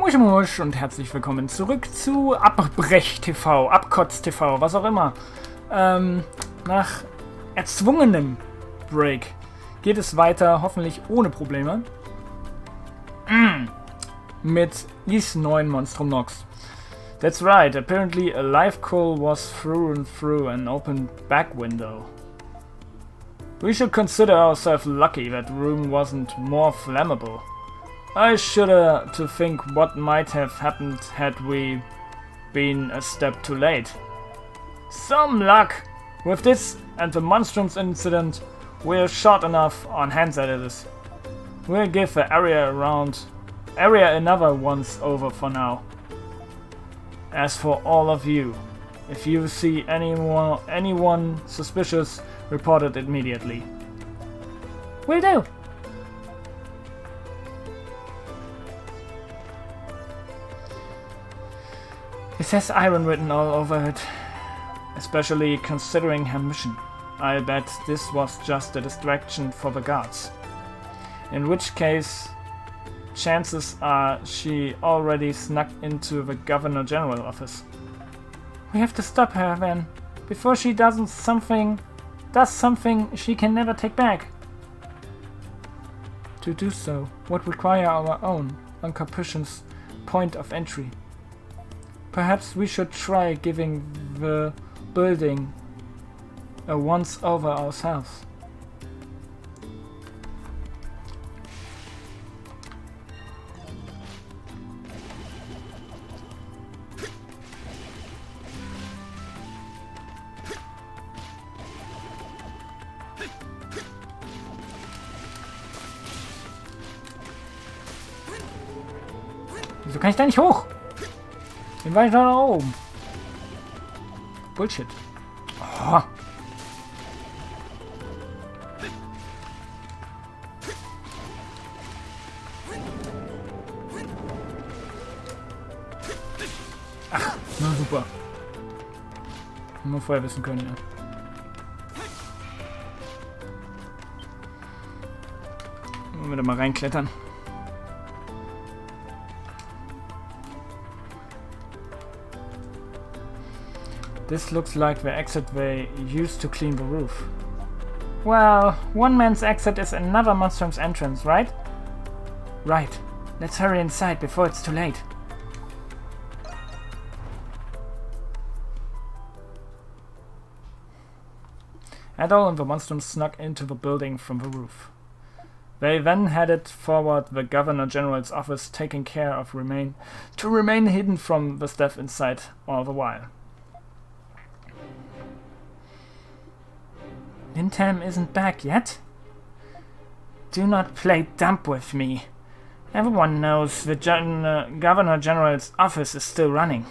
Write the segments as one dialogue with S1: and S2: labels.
S1: Moshi Mosh und herzlich willkommen zurück zu Abbrech TV, Abkotz TV, was auch immer. Nach erzwungenem Break geht es weiter, hoffentlich ohne Probleme, mit this neuen Monstrum Nox. That's right, apparently a live coal was through and through an open back window. We should consider ourselves lucky that the room wasn't more flammable. I shudder to think what might have happened had we been a step too late. Some luck! With this and the Monstrums incident, we're short enough on hands as it is. We'll give the area another once over for now. As for all of you, if you see anyone suspicious, report it immediately. Will do! It says iron written all over it, especially considering her mission. I bet this was just a distraction for the guards. In which case, chances are she already snuck into the Governor General office. We have to stop her then, before she does something she can never take back. To do so would require our own uncapricious point of entry. Perhaps we should try giving the building a once-over ourselves. Wieso kann ich da nicht hoch? Den war ich da oben. Bullshit. Oh. Ach, na super. Nur vorher wissen können, ja. Wollen wir da mal reinklettern. This looks like the exit they used to clean the roof. Well, one man's exit is another monstrum's entrance, right? Right. Let's hurry inside before it's too late. Adol and the monstrum snuck into the building from the roof. They then headed forward the Governor General's office, taking care of remain hidden from the staff inside all the while. Lintam isn't back yet? Do not play dumb with me. Everyone knows the Governor General's office is still running.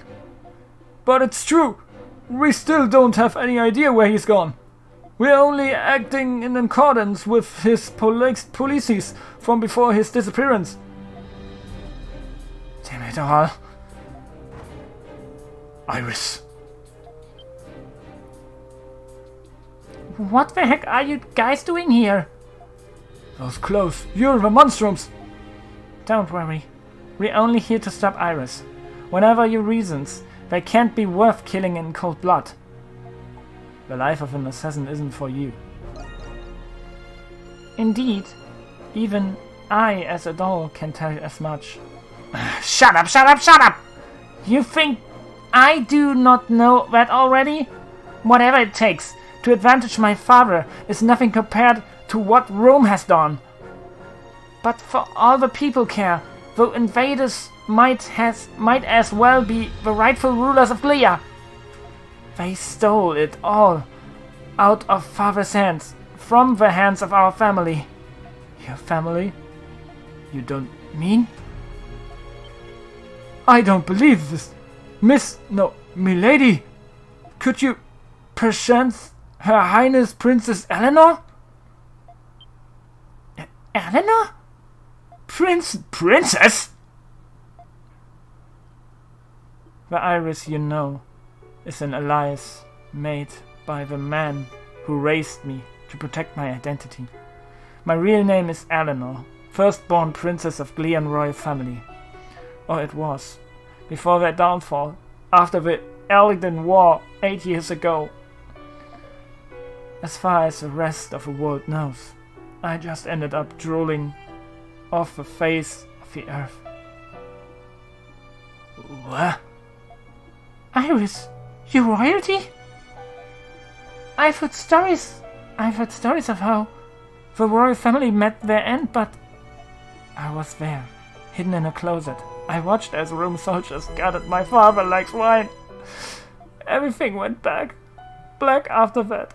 S1: But it's true! We still don't have any idea where he's gone. We're only acting in accordance with his policies from before his disappearance. Damn it all. Iris. What the heck are you guys doing here? Those clothes. You're the monstrums. Don't worry. We're only here to stop Iris. Whatever your reasons, they can't be worth killing in cold blood. The life of an assassin isn't for you. Indeed. Even I, as a doll, can tell you as much. Shut up, shut up, shut up! You think I do not know that already? Whatever it takes to advantage my father is nothing compared to what Rome has done. But for all the people care, the invaders might as well be the rightful rulers of Glea. They stole it all out of father's hands, from the hands of our family. Your family? You don't mean? I don't believe this. Milady! Could you perchance Her Highness Princess Eleanor? Eleanor? Princess? The Iris you know is an alliance made by the man who raised me to protect my identity. My real name is Eleanor, firstborn princess of Glean royal family. or it was, before their downfall, after the Elgin War 8 years ago. As far as the rest of the world knows, I just ended up drooling off the face of the earth. What?
S2: Iris, you royalty? I've heard stories of how the royal family met their end, but
S1: I was there, hidden in a closet. I watched as Roman soldiers gutted my father like swine. Everything went black after that.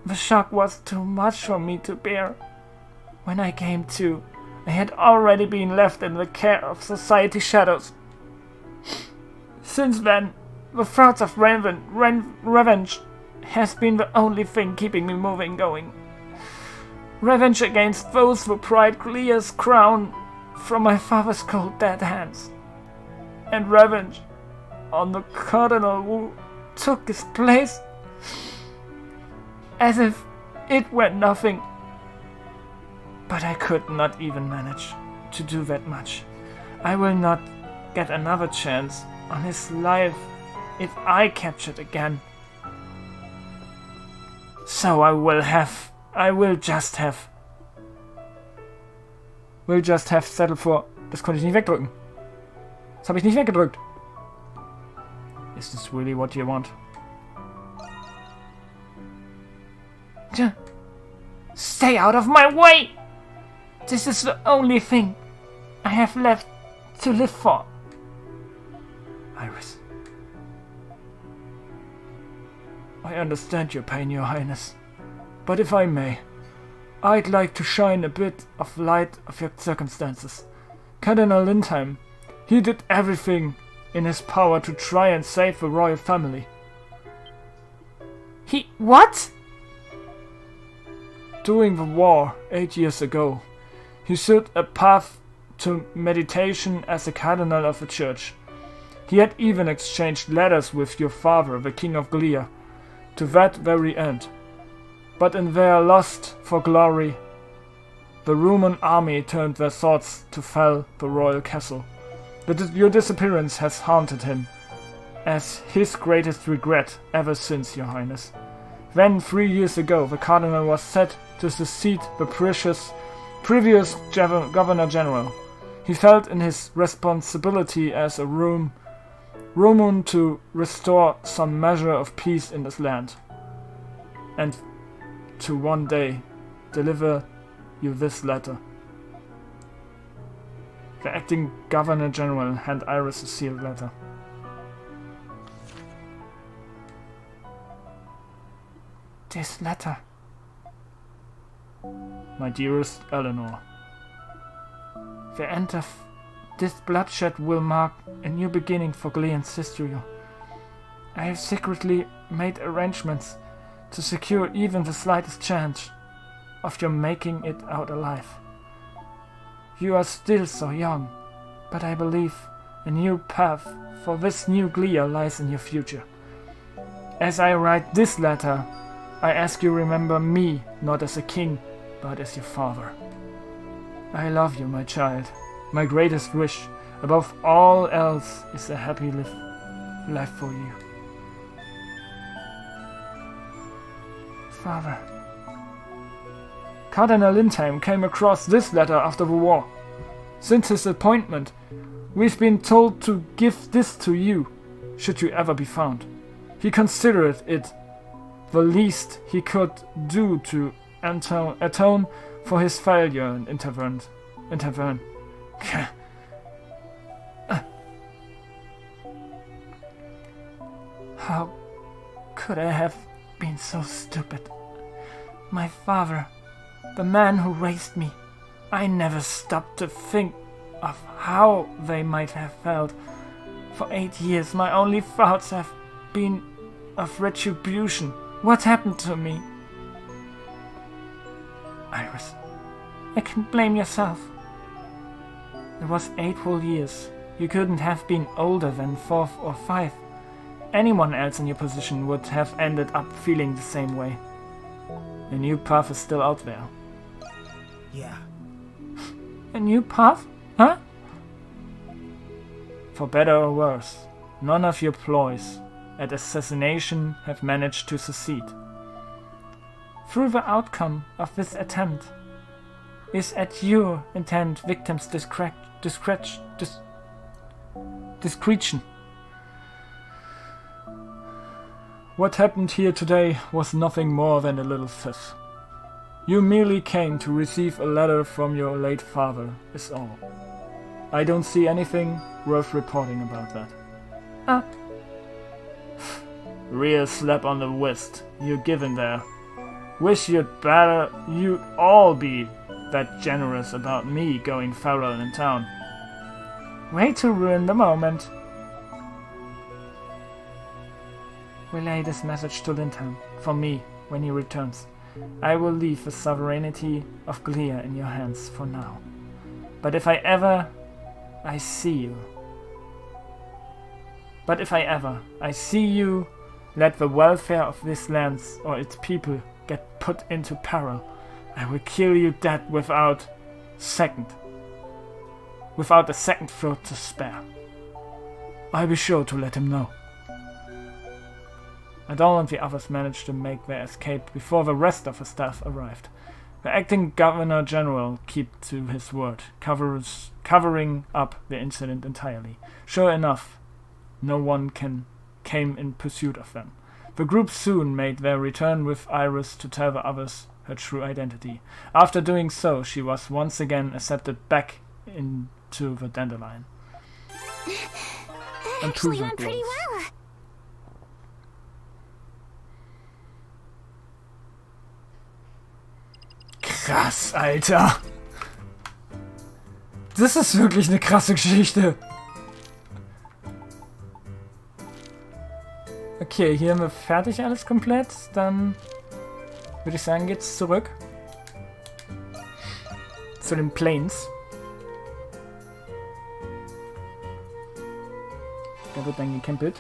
S1: The shock was too much for me to bear. When I came to, I had already been left in the care of society's shadows. Since then, the thoughts of revenge has been the only thing keeping me going. Revenge against those who pried Glea's crown from my father's cold dead hands. And revenge on the cardinal who took his place as if it were nothing. But I could not even manage to do that much. I will not get another chance on his life if I catch it again. So I will just have settled for... Das konnte ich nicht wegdrücken. Das habe ich nicht weggedrückt. Is this really what you want?
S2: Stay out of my way! This is the only thing I have left to live for.
S1: Iris. I understand your pain, Your Highness. But if I may, I'd like to shine a bit of light of your circumstances. Cardinal Lindheim, he did everything in his power to try and save the royal family.
S2: He... what?
S1: During the war 8 years ago, he sought a path to meditation as a cardinal of the church. He had even exchanged letters with your father, the King of Glea, to that very end. But in their lust for glory, the Roman army turned their thoughts to fell the royal castle. Your disappearance has haunted him as his greatest regret ever since, Your Highness. Then, 3 years ago, the cardinal was set to succeed the previous governor general. He felt in his responsibility as a Roman to restore some measure of peace in this land, and to one day deliver you this letter. The acting governor general handed Iris a sealed letter.
S2: This letter.
S1: My dearest Eleanor,
S2: the end of this bloodshed will mark a new beginning for Glea and Sisterio. I have secretly made arrangements to secure even the slightest chance of your making it out alive. You are still so young, but I believe a new path for this new Glea lies in your future. As I write this letter, I ask you remember me not as a king, but as your father. I love you, my child. My greatest wish, above all else, is a happy life for you. Father.
S1: Cardinal Lindheim came across this letter after the war. Since his appointment, we've been told to give this to you, should you ever be found. He considered it the least he could do to atone for his failure and intervene.
S2: How could I have been so stupid? My father, the man who raised me, I never stopped to think of how they might have felt. For 8 years, my only thoughts have been of retribution. What happened to me?
S1: Iris,
S2: I can't blame yourself. It was 8 whole years. You couldn't have been older than 4 or 5. Anyone else in your position would have ended up feeling the same way. A new path is still out there. Yeah. A new path? Huh?
S1: For better or worse, none of your ploys at assassination have managed to succeed. Through the outcome of this attempt is at your intent victim's discretion. What happened here today was nothing more than a little fiff. You merely came to receive a letter from your late father, is all. I don't see anything worth reporting about that.
S2: Ah.
S1: Real slap on the wrist you're given there. Wish you'd all be that generous about me going feral in town.
S2: Way to ruin the moment. Relay this message to Linton, for me, when he returns. I will leave the sovereignty of Glia in your hands for now. But if I ever see you, let the welfare of this land or its people get put into peril, I will kill you dead without a second thought to spare. I'll be sure to let him know. And all of the others managed to make their escape before the rest of the staff arrived. The acting Governor General kept to his word, covering up the incident entirely. Sure enough, no one came in pursuit of them. The group soon made their return with Iris to tell the others her true identity. After doing so, she was once again accepted back into the dandelion.
S3: That actually went pretty well.
S1: Krass, Alter. Das ist wirklich eine krasse Geschichte. Okay, hier haben wir fertig alles komplett. Dann würde ich sagen, geht's zurück zu den Plains. Da wird dann gecampelt.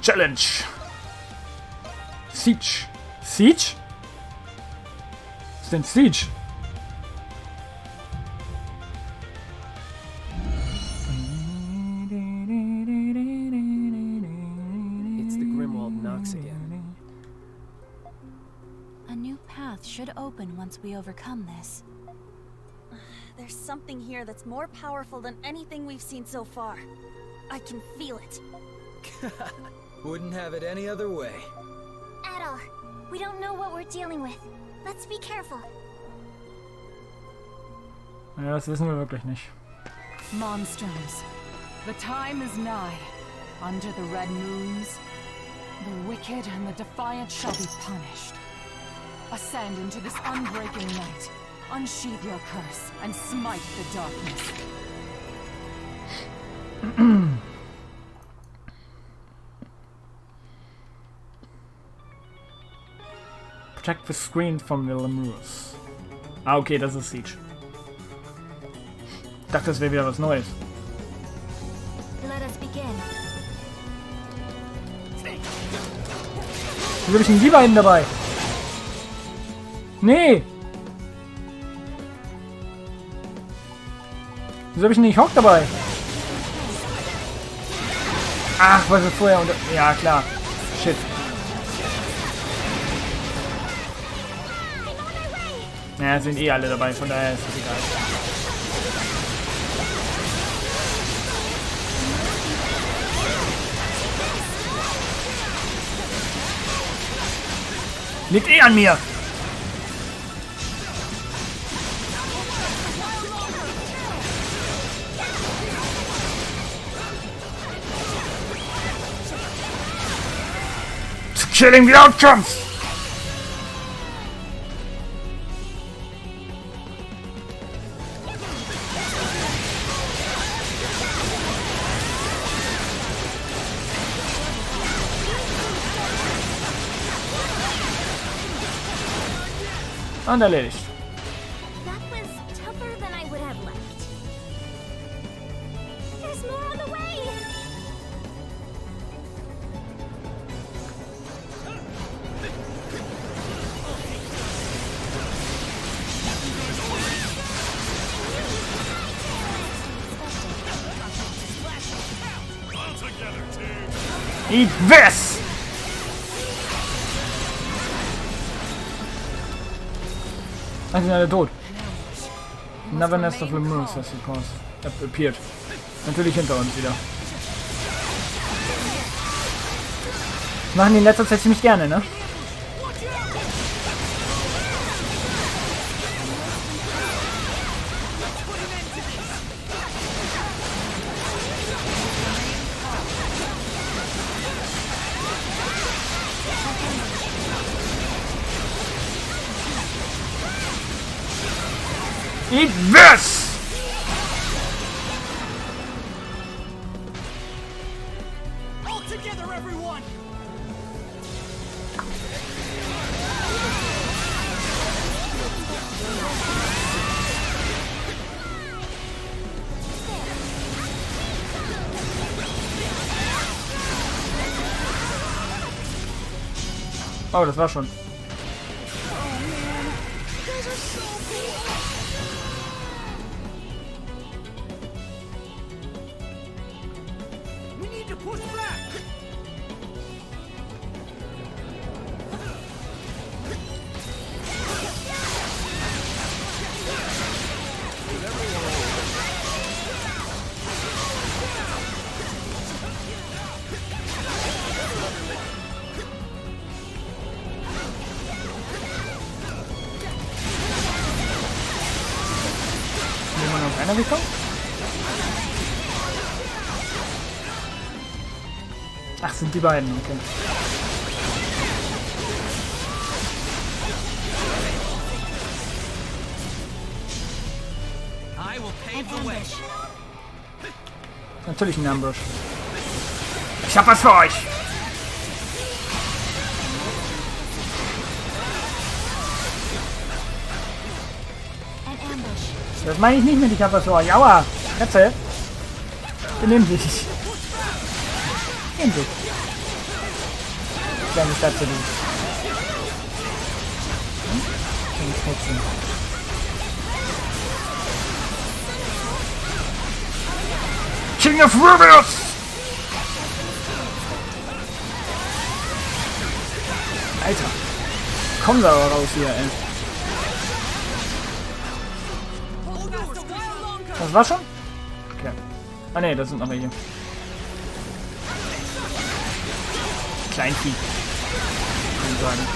S1: Challenge! Siege! Siege? Was ist denn Siege?
S4: It's the Grimwald Nox again.
S3: A new path should open once we overcome this.
S5: There's something here that's more powerful than anything we've seen so far. I can feel it.
S4: Wouldn't have it any other way.
S5: At all. We don't know what we're dealing with. Let's be careful.
S1: Ja, das wissen wir wirklich nicht.
S6: Monsters, the time is nigh. Under the red moons, the wicked and the defiant shall be punished. Ascend into this unbreaking night. Unsheath your curse and smite the darkness.
S1: Protect the screen from the lemurs. Ah, okay, das ist Siege. Ich dachte, das wäre wieder was Neues.
S5: Let us begin.
S1: Wieso hab ich denn die beiden dabei? Nee! Wieso hab ich denn nicht Hawk dabei? Ach, weil wir vorher unter... Ja, klar. Shit. Naja, sind eh alle dabei, von daher ist es egal. Liegt eh an mir! Killing the outcomes! Und erledigt.
S5: That was tougher than I would have left. There's more on the way!
S1: Eat this! Ah, die sind alle tot. Another nest of lemurs has appeared. Natürlich hinter uns wieder. Machen die in letzter Zeit ziemlich gerne, ne? Eat this!
S4: All together, everyone!
S1: Oh, das war schon.
S4: We need to push back!
S1: Jemand auf einer Richtung? Ach, sind die beiden, okay.
S4: I will pave the way.
S1: Natürlich ein Ambush. Ich hab was für euch!
S3: An ambush.
S1: Das meine ich nicht mit, ich hab was für euch. Aua! Katze! Benimm dich! Nimm dich! Kleine Katze, du. Kleine Katze. King of Rivers! Alter! Komm da aber raus hier, ey. Das war schon? Okay. Ah ne, das sind noch welche. Kleinvieh. Kann ich sagen.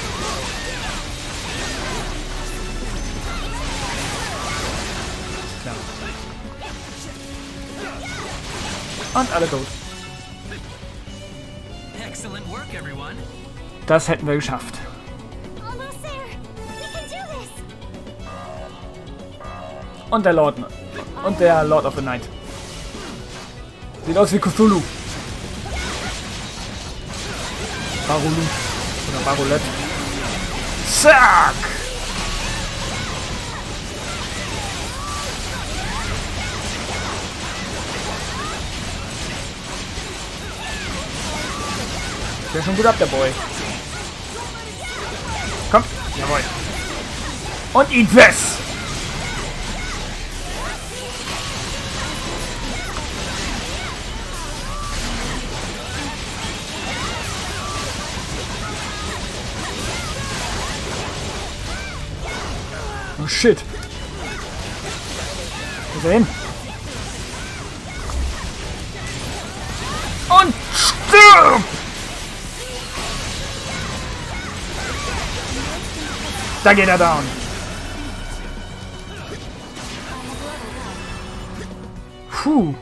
S1: Klar. Und alle tot.
S4: Excellent work, everyone.
S1: Das hätten wir geschafft.
S3: Almost there. We can do this.
S1: Und der Lord. Und der Lord of the Night. Sieht aus wie Cthulhu. Barulu. Oder Barolett. Zack! Der ist schon gut ab, der Boy. Komm, jawohl. Und eat this! Oh shit. Wo ist er hin? Und stirb! Da geht er down. Puh.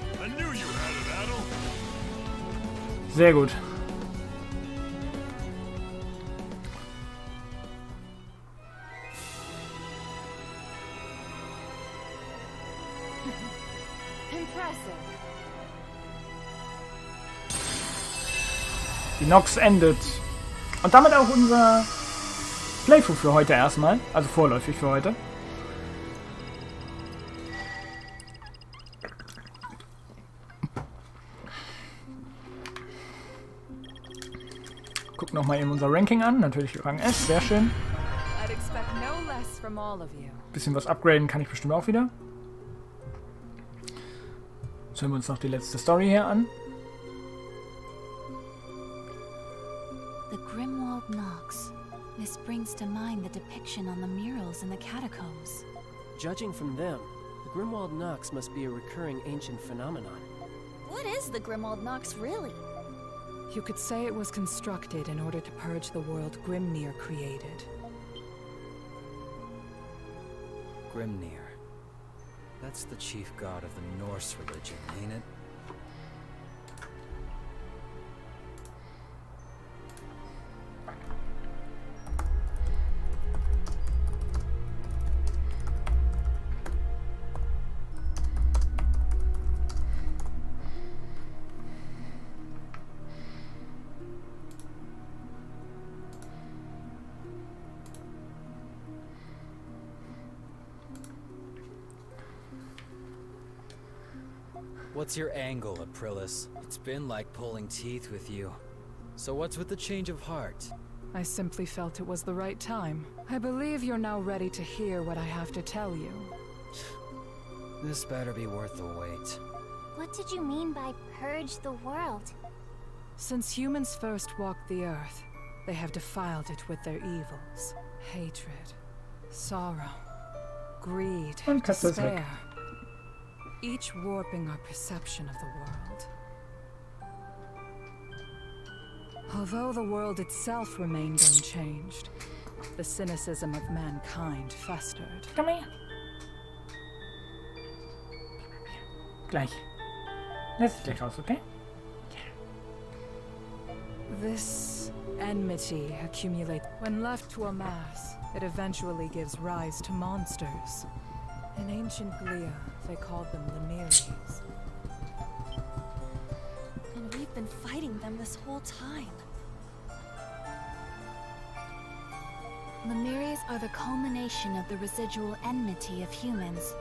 S1: Sehr gut. Die Nox endet. Und damit auch unser Playthrough für heute erstmal. Also vorläufig für heute. Guck nochmal eben unser Ranking an. Natürlich Rang S, sehr schön.
S6: I'd expect no less from all of you.
S1: Bisschen was upgraden kann ich bestimmt auch wieder. Jetzt hören wir uns noch die letzte Story hier an.
S3: brings to mind the depiction on the murals in the catacombs.
S7: Judging from them, the Grimwald Nox must be a recurring ancient phenomenon.
S5: What is the Grimwald Nox really?
S6: You could say it was constructed in order to purge the world Grimnir created.
S4: Grimnir. That's the chief god of the Norse religion, ain't it? What's your angle, Aprilis? It's been like pulling teeth with you. So what's with the change of heart?
S6: I simply felt it was the right time. I believe you're now ready to hear what I have to tell you.
S4: This better be worth the wait.
S8: What did you mean by purge the world?
S6: Since humans first walked the earth, they have defiled it with their evils. Hatred, sorrow, greed,
S1: Und Katze ist weg.
S6: despair. Each warping our perception of the world. Although the world itself remained unchanged, the cynicism of mankind festered.
S1: Komm her. Gleich. Lass dich gleich raus, okay?
S6: This enmity accumulates. When left to amass, it eventually gives rise to monsters. In ancient Glia, they called them Lemurians.
S5: And we've been fighting them this whole time.
S3: Lemurians are the culmination of the residual enmity of humans.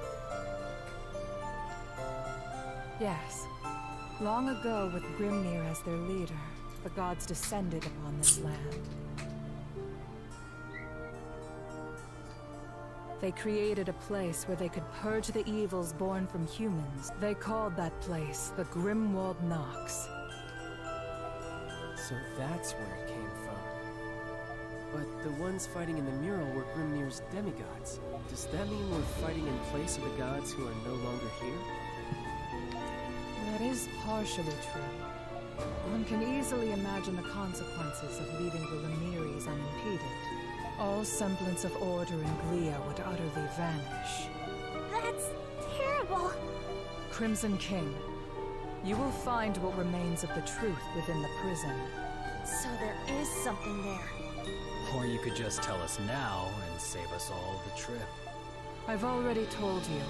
S6: Yes. Long ago, with Grimnir as their leader, the gods descended upon this land. They created a place where they could purge the evils born from humans. They called that place the Grimwald Nox.
S7: So that's where it came from. But the ones fighting in the mural were Grimnir's demigods. Does that mean we're fighting in place of the gods who are no longer here?
S6: That is partially true. One can easily imagine the consequences of leaving the Lemurians unimpeded. All semblance of order in Glia would utterly vanish.
S8: That's terrible.
S6: Crimson King, you will find what remains of the truth within the prison.
S5: So there is something there.
S4: Or you could just tell us now and save us all the trip.
S6: I've already told you.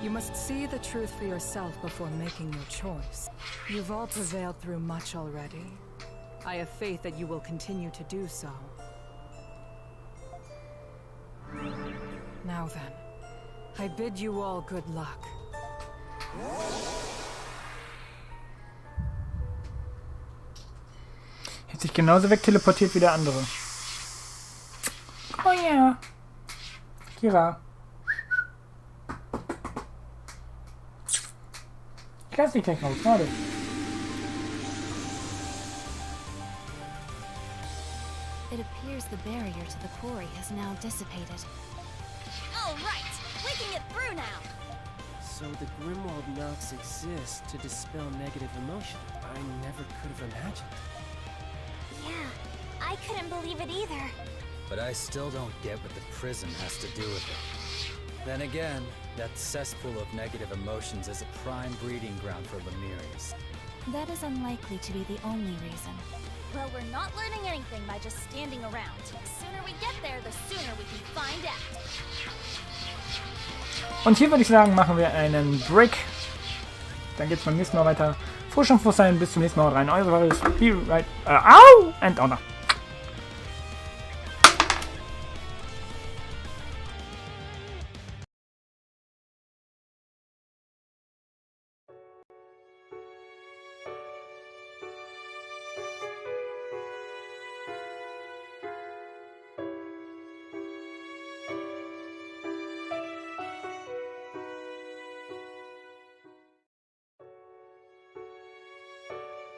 S6: You must see the truth for yourself before making your choice. You've all prevailed through much already. I have faith that you will continue to do so. Now then, I bid you all good luck.
S1: Hat sich genauso wegteleportiert wie der andere. Oh ja. Kira. Ich lass dich gleich raus, warte.
S3: It appears the barrier to the quarry has now dissipated.
S5: All right, we can get through now.
S7: So the Grimwald Nox exists to dispel negative emotion. I never could have imagined.
S8: Yeah, I couldn't believe it either.
S4: But I still don't get what the prison has to do with it. Then again, that cesspool of negative emotions is a prime breeding ground for Lemurians.
S3: That is unlikely to be the only reason.
S5: Well, we're not learning anything by just standing around. The sooner we get there, the sooner we can find out.
S1: Und hier würde ich sagen, machen wir einen Break. Dann geht's beim nächsten Mal weiter. Frohes Schaffen, frohes Sein. Bis zum nächsten Mal. Rein. Eure Silvarius. Be right. Au! And Honor.